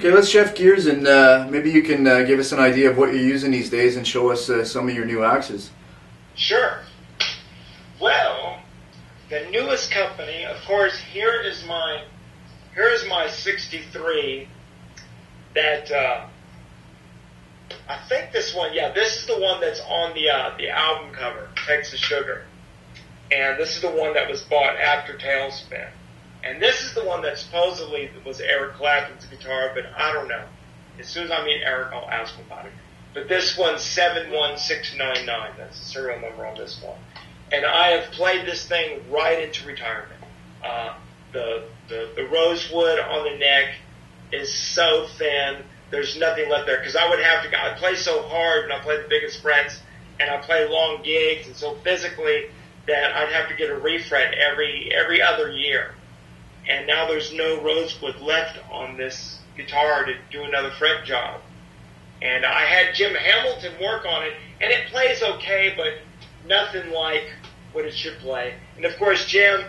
Okay, let's shift gears and maybe you can give us an idea of what you're using these days and show us some of your new axes. Sure. Well, the newest company, of course, here's my 63 that I think this one, this is the one that's on the album cover, Texas Sugar. And this is the one that was bought after Tailspin. And this is the one that supposedly was Eric Clapton's guitar, but I don't know. As soon as I meet Eric, I'll ask him about it. But this one's 71699. That's the serial number on this one. And I have played this thing right into retirement. The rosewood on the neck is so thin. There's nothing left there. Because I play so hard and I play the biggest frets and I play long gigs and so physically that I'd have to get a refret every other year. And now there's no rosewood left on this guitar to do another fret job. And I had Jim Hamilton work on it, and it plays okay, but nothing like what it should play. And of course, Jim,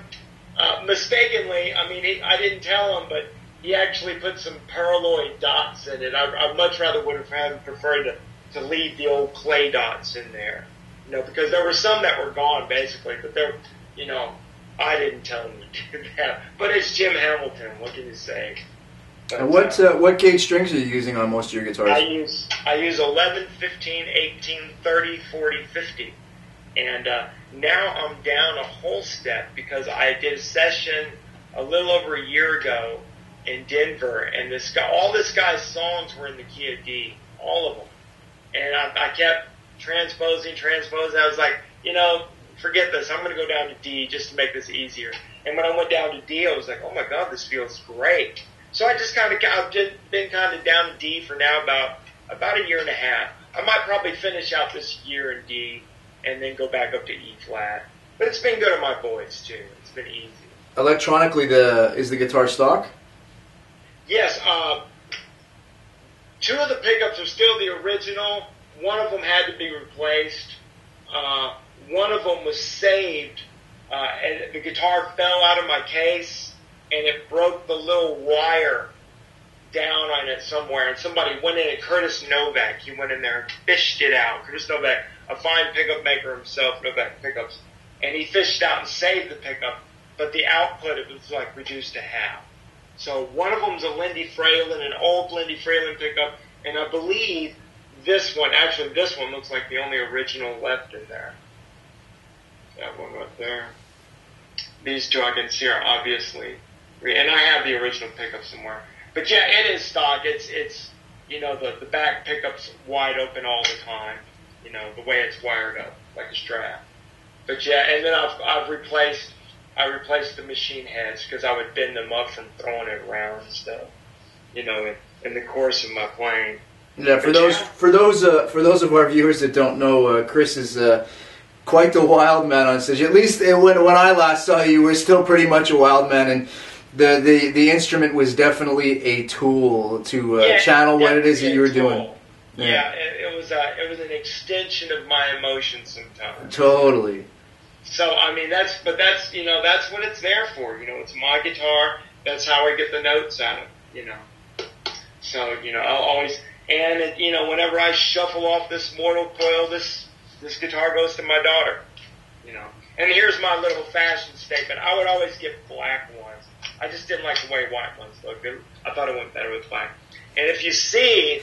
mistakenly, I didn't tell him, but he actually put some paraloid dots in it. I much rather would have preferred to leave the old clay dots in there, because there were some that were gone basically, but they're, I didn't tell him to do that. But it's Jim Hamilton. What can you say? But, and what gauge strings are you using on most of your guitars? I use 11, 15, 18, 30, 40, 50. And now I'm down a whole step because I did a session a little over a year ago in Denver, and all this guy's songs were in the key of D, all of them. And I kept transposing. I was like, forget this. I'm going to go down to D just to make this easier. And when I went down to D, I was like, oh my God, this feels great. So I've just been kind of down to D for now about a year and a half. I might probably finish out this year in D and then go back up to E flat. But it's been good on my boys too. It's been easy. Electronically, is the guitar stock? Yes. Two of the pickups are still the original. One of them had to be replaced. One of them was saved, and the guitar fell out of my case, and it broke the little wire down on it somewhere, and somebody went in, Curtis Novak, he went in there and fished it out. Curtis Novak, a fine pickup maker himself, Novak Pickups, and he fished out and saved the pickup, but the output, it was like reduced to half. So one of them's a Lindy Fralin, an old Lindy Fralin pickup, and I believe this one looks like the only original left in there. That one right there. These two I can see are obviously, and I have the original pickup somewhere. But yeah, it is stock. It's the back pickup's wide open all the time. The way it's wired up like a strap. But yeah, and then I replaced the machine heads because I would bend them up from throwing it around and stuff. In the course of my playing. Yeah, for those of our viewers that don't know, Chris is quite the wild man on stage. At least when I last saw you, you were still pretty much a wild man, and the instrument was definitely a tool to channel what it is that you were doing. Yeah, it was an extension of my emotions sometimes. Totally. So that's what it's there for. It's my guitar. That's how I get the notes out of it. So I'll always whenever I shuffle off this mortal coil, this guitar goes to my daughter. And here's my little fashion statement. I would always get black ones. I just didn't like the way white ones looked. I thought it went better with black. And if you see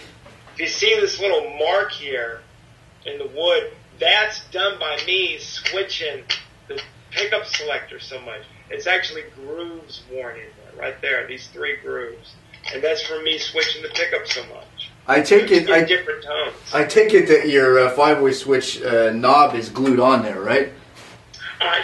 this little mark here in the wood, that's done by me switching the pickup selector so much. It's actually grooves worn in there, right there, these 3 grooves. And that's from me switching the pickup so much. I take it different tones. I take it that your 5-way switch knob is glued on there, right?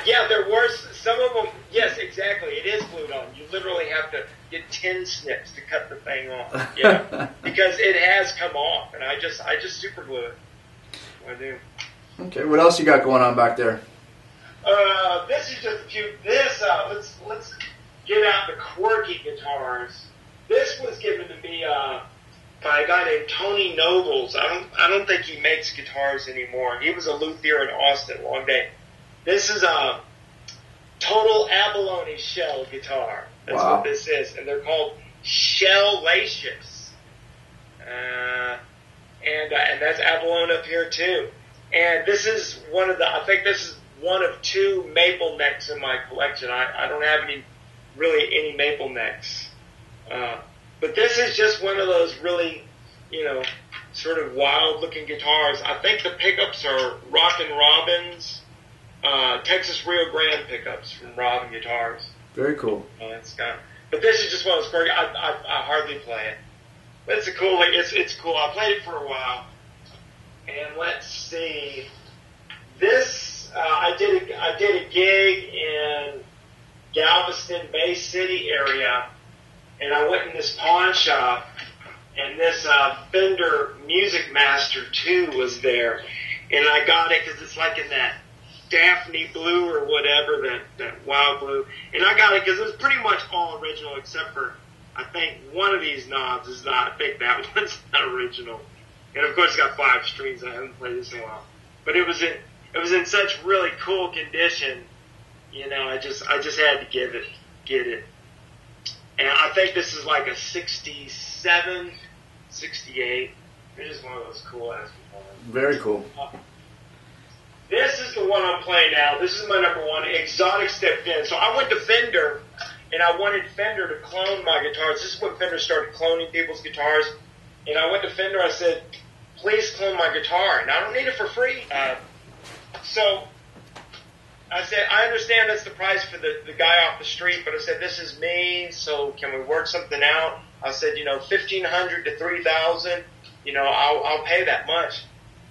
Yeah, there were some of them. Yes, exactly. It is glued on. You literally have to get 10 snips to cut the thing off. Yeah, because it has come off, and I just super glue it. I do. Okay, what else you got going on back there? This is just a few. Let's get out the quirky guitars. This was given to me by a guy named Tony Nobles. I don't think he makes guitars anymore. He was a luthier in Austin, long day. This is a total abalone shell guitar. That's what this is, and they're called Shell-licious. And that's abalone up here too. And this is I think this is one of two maple necks in my collection. I don't have any maple necks. But this is just one of those really, sort of wild looking guitars. I think the pickups are Rockin' Robin's, Texas Rio Grande pickups from Robin Guitars. Very cool. But this is just one of those quirky. I hardly play it. But it's cool. It's cool. I played it for a while. And let's see. This I did a gig in Galveston Bay City area, and I went in this pawn shop, and this Fender Music Master 2 was there, and I got it because it's like in that Daphne blue or whatever, that wild blue, and I got it because it was pretty much all original except for I think one of these knobs is not. I think that one's not original, and of course it's got 5 strings. I haven't played this in a while, but it was in such really cool condition. I just had to get it. And I think this is like a 67, 68. It's just one of those cool ass guitars. Very cool. This is the one I'm playing now. This is my number one. Exotic stepped in. So I went to Fender, and I wanted Fender to clone my guitars. This is when Fender started cloning people's guitars. And I went to Fender. I said, please clone my guitar. And I don't need it for free. So I said, I understand that's the price for the guy off the street, but I said, this is me, so can we work something out? I said, $1,500 to $3,000, I'll pay that much.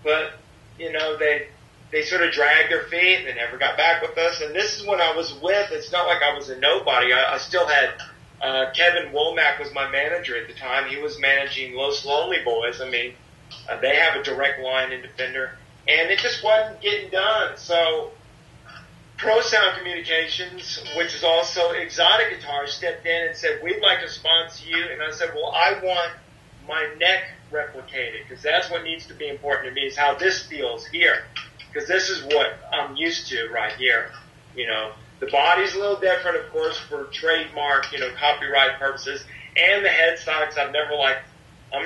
But, they sort of dragged their feet and they never got back with us. And this is when I was it's not like I was a nobody. I still had, Kevin Womack was my manager at the time. He was managing Los Lonely Boys. I mean, they have a direct line into Fender. And it just wasn't getting done. So Pro Sound Communications, which is also Exotic Guitars, stepped in and said, we'd like to sponsor you. And I said, well, I want my neck replicated, because that's what needs to be important to me, is how this feels here. Because this is what I'm used to right here. The body's a little different, of course, for trademark, copyright purposes. And the headstocks, I'm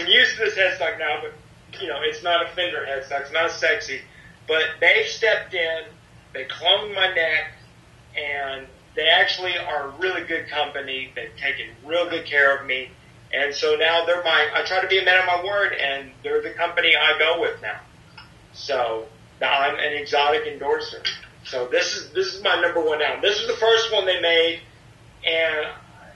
used to this headstock now, but, it's not a Fender headstock. It's not sexy. But they've stepped in. They cloned my neck, and they actually are a really good company. They've taken real good care of me. And so now I try to be a man of my word, and they're the company I go with now. So now I'm an Exotic endorser. So this is my number one album. This is the first one they made, and,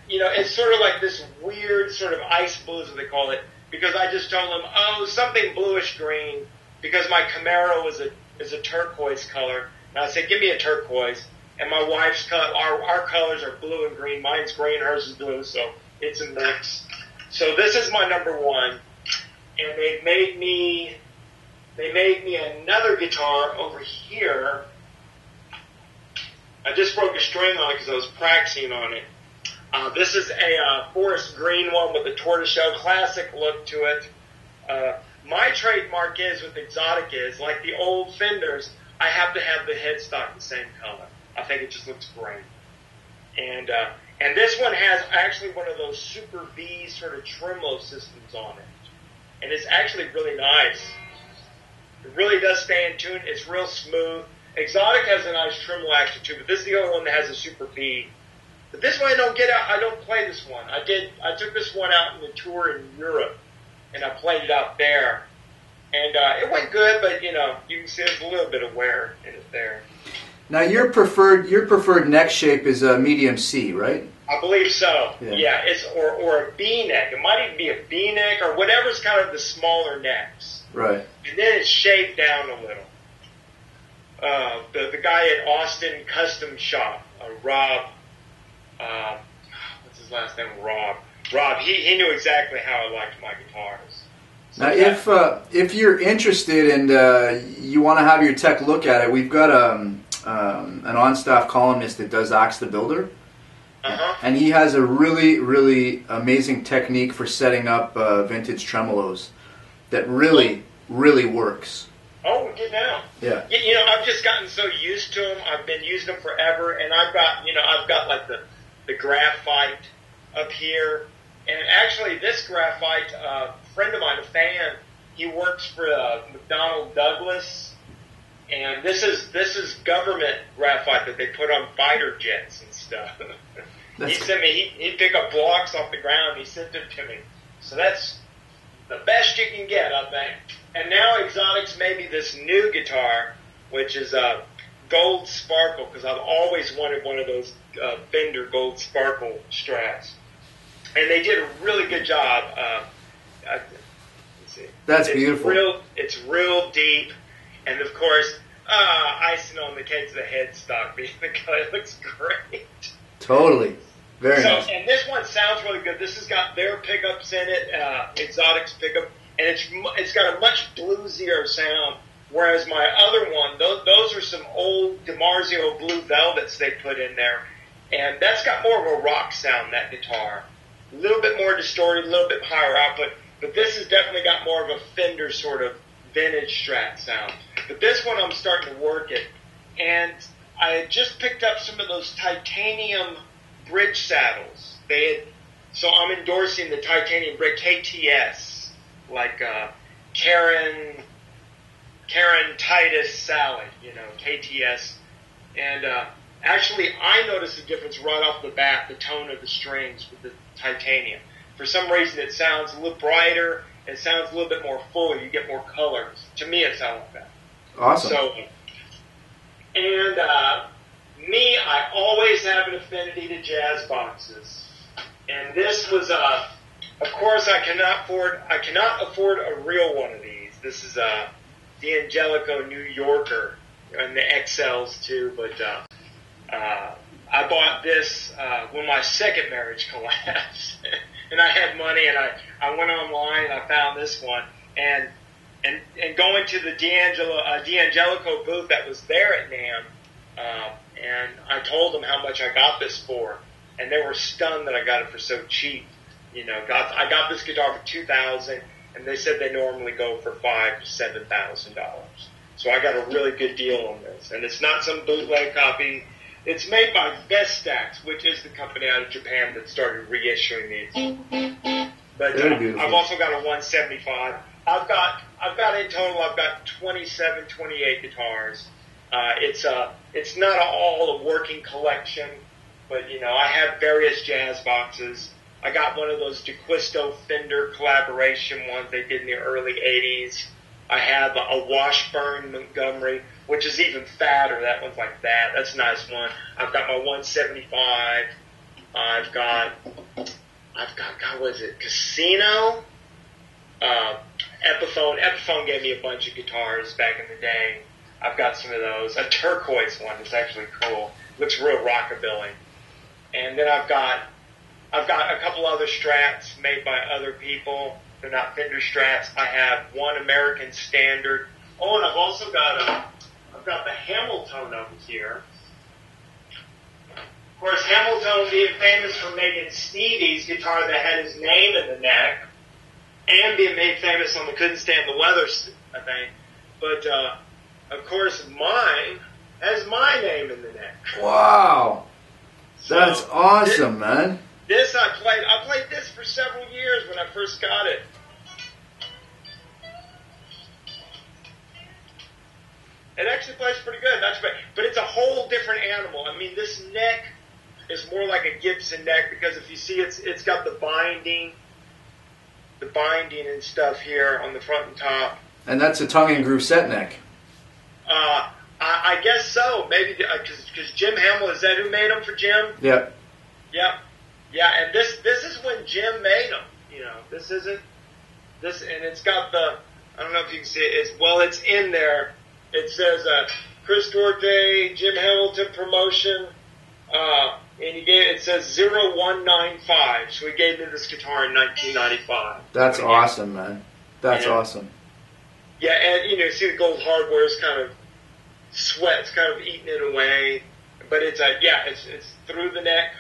it's sort of like this weird sort of ice blue, as they call it, because I just told them, something bluish green, because my Camaro is a turquoise color. And I said, give me a turquoise. And my wife's our colors are blue and green. Mine's gray and hers is blue, so it's a mix. So this is my number one. And they made me another guitar over here. I just broke a string on it because I was practicing on it. This is a forest green one with a tortoiseshell classic look to it. My trademark is, with Exotic is, like the old Fenders, I have to have the headstock the same color. I think it just looks great. And this one has actually one of those Super V sort of tremolo systems on it. And it's actually really nice. It really does stay in tune. It's real smooth. Exotic has a nice tremolo action too, but this is the only one that has a Super V. But this one I don't play this one. I took this one out in the tour in Europe, and I played it out there. And it went good, but you can see there's a little bit of wear in it there. Now your preferred neck shape is a medium C, right? I believe so. Yeah, it's or a B neck. It might even be a B neck or whatever's kind of the smaller necks. Right. And then it's shaved down a little. The guy at Austin Custom Shop, Rob, what's his last name? Rob, he knew exactly how I liked my guitars. So now, if you're interested and you want to have your tech look at it, we've got an on-staff columnist that does Axe the Builder, and he has a really, really amazing technique for setting up vintage tremolos that really works. Oh, we're getting out. Yeah. I've just gotten so used to them. I've been using them forever, and I've got like the graphite up here, And actually, this graphite, a friend of mine, a fan, he works for McDonnell Douglas, and this is government graphite that they put on fighter jets and stuff. He sent me, he'd pick up blocks off the ground, he sent them to me. So that's the best you can get, I think. And now Exotics made me this new guitar, which is Gold Sparkle, because I've always wanted one of those Fender Gold Sparkle Strats. And they did a really good job. Let's see. That's beautiful. It's real deep. And, of course, icing on the cake to the headstock being the color. It looks great. Totally. Very nice. And this one sounds really good. This has got their pickups in it, Exotics pickup, and it's got a much bluesier sound. Whereas my other one, those are some old DiMarzio Blue Velvets they put in there, and that's got more of a rock sound, that guitar. A little bit more distorted, a little bit higher output, but this has definitely got more of a Fender sort of vintage Strat sound. But this one I'm starting to work it, and I had just picked up some of those titanium bridge saddles. So I'm endorsing the titanium bridge KTS, like Karen Titus Salad, KTS. And actually, I noticed the difference right off the bat, the tone of the strings with the titanium. For some reason, it sounds a little brighter. It sounds a little bit more full. You get more colors. To me, it sounds like that. Awesome. So, and me, I always have an affinity to jazz boxes. And this was, of course, I cannot afford a real one of these. This is a D'Angelico New Yorker, and the XLs too, but I bought this when my second marriage collapsed. And I had money, and I went online, and I found this one. And going to the D'Angelico booth that was there at NAMM, and I told them how much I got this for, and they were stunned that I got it for so cheap. I got this guitar for $2,000, and they said they normally go for $5,000 to $7,000. So I got a really good deal on this, and it's not some bootleg copy. It's made by Vestax, which is the company out of Japan that started reissuing these. But I've also got a 175. I've got in total, I've got 27, 28 guitars. It's not all a working collection, but I have various jazz boxes. I got one of those DeQuisto Fender collaboration ones they did in the early 80s. I have a Washburn Montgomery, which is even fatter. That one's like that. That's a nice one. I've got my 175. I've got, God, what is it? Casino? Epiphone. Epiphone gave me a bunch of guitars back in the day. I've got some of those. A turquoise one is actually cool. Looks real rockabilly. And then I've got a couple other Strats made by other people. They're not Fender Strats. I have one American Standard. Oh, and I've also got the Hamilton over here. Of course, Hamilton being famous for making Stevie's guitar that had his name in the neck, and being made famous on the Couldn't Stand the Weather, I think. But of course, mine has my name in the neck. Wow, that's awesome, man. This I played this for several years when I first got it. It actually plays pretty good. That's great. But it's a whole different animal. I mean, this neck is more like a Gibson neck because if you see it's got the binding and stuff here on the front and top. And that's a tongue and groove set neck. I guess so. Maybe because Jim Hamill, is that who made them for Jim? Yep. Yep. Yeah, and this is when Jim made them. This isn't this, and it's got the, I don't know if you can see it. It's in there. It says Chris Duarte, Jim Hamilton promotion, and it says 0195. So he gave me this guitar in 1995. That's awesome, man. That's awesome. Yeah, and see the gold hardware is kind of sweat's kind of eating it away, but it's through the neck.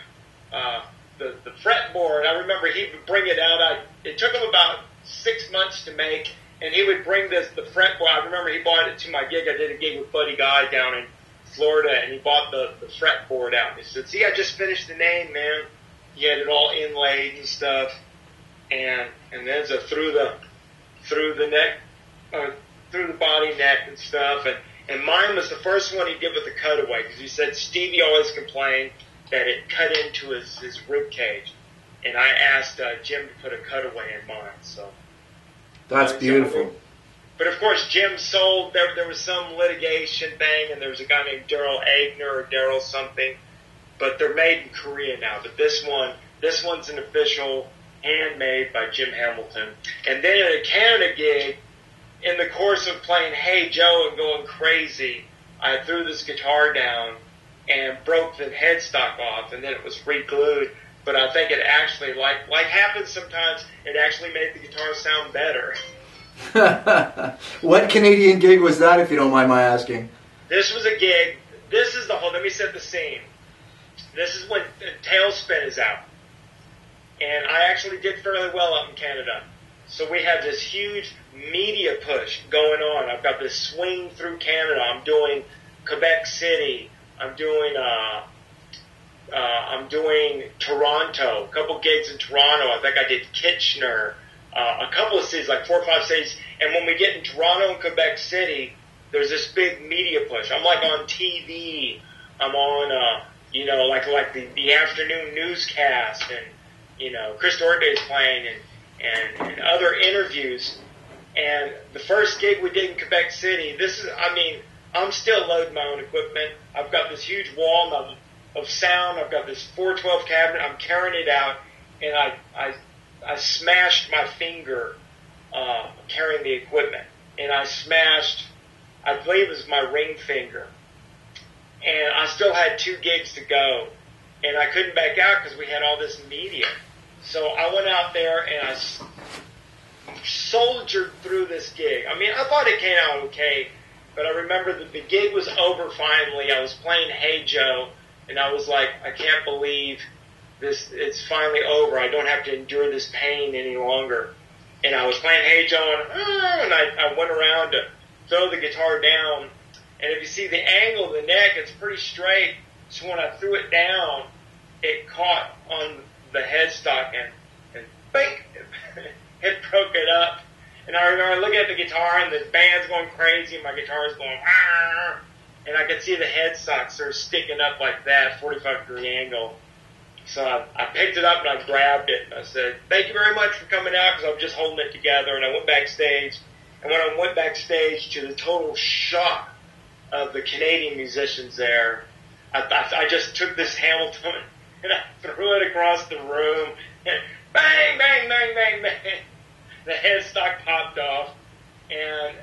The fretboard, I remember he would bring it out. It took him about 6 months to make, and he would bring the fretboard. I remember he bought it to my gig. I did a gig with Buddy Guy down in Florida, and he bought the fretboard out. He said, "See, I just finished the name, man." He had it all inlaid and stuff. and then so through the neck, through the body, neck, and stuff. And mine was the first one he did with the cutaway, because he said Stevie always complained that it cut into his rib cage, and I asked Jim to put a cutaway in mine. So that's beautiful. But of course, Jim sold. There was some litigation thing, and there was a guy named Daryl Agner or Daryl something. But they're made in Korea now. But this one's an official, handmade by Jim Hamilton. And then at a Canada gig, in the course of playing Hey Joe and going crazy, I threw this guitar down and broke the headstock off, and then it was re-glued. But I think it actually, like happens sometimes, it actually made the guitar sound better. What Canadian gig was that, if you don't mind my asking? This was a gig. This is the whole. Let me set the scene. This is when Tailspin is out, and I actually did fairly well up in Canada. So we have this huge media push going on. I've got this swing through Canada. I'm doing Quebec City. I'm doing Toronto. A couple gigs in Toronto. I think I did Kitchener. A couple of cities, like 4 or 5 cities. And when we get in Toronto and Quebec City, there's this big media push. I'm like on TV. I'm on, like the afternoon newscast, and, Chris Duarte is playing, and other interviews. And the first gig we did in Quebec City, I'm still loading my own equipment. I've got this huge wall of sound. I've got this 412 cabinet. I'm carrying it out, and I smashed my finger carrying the equipment, and I smashed, I believe it was my ring finger, and I still had 2 gigs to go, and I couldn't back out because we had all this media. So I went out there and I soldiered through this gig. I mean, I thought it came out okay, but I remember that the gig was over finally. I was playing Hey Joe, and I was like, I can't believe this, it's finally over. I don't have to endure this pain any longer. And I was playing Hey Joe, and I went around to throw the guitar down. And if you see the angle of the neck, it's pretty straight. So when I threw it down, it caught on the headstock, and bang, it broke it up. And I remember looking at the guitar, and the band's going crazy, and my guitar is going, ah, and I could see the headstock sort of sticking up like that, 45-degree angle. So I picked it up and I grabbed it, and I said, thank you very much for coming out, because I was just holding it together. And I went backstage, and when I went backstage, to the total shock of the Canadian musicians there, I just took this Hamilton and I threw it across the room, and bang, bang, bang, bang, bang. The headstock popped off, and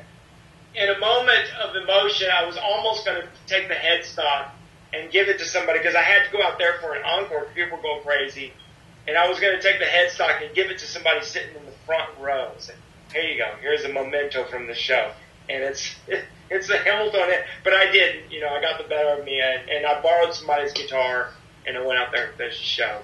in a moment of emotion, I was almost going to take the headstock and give it to somebody, because I had to go out there for an encore. People were going crazy. And I was going to take the headstock and give it to somebody sitting in the front row. Say, here you go. Here's a memento from the show. And it's a Hamilton. But I didn't. I got the better of me. And I borrowed somebody's guitar, and I went out there and finished the show.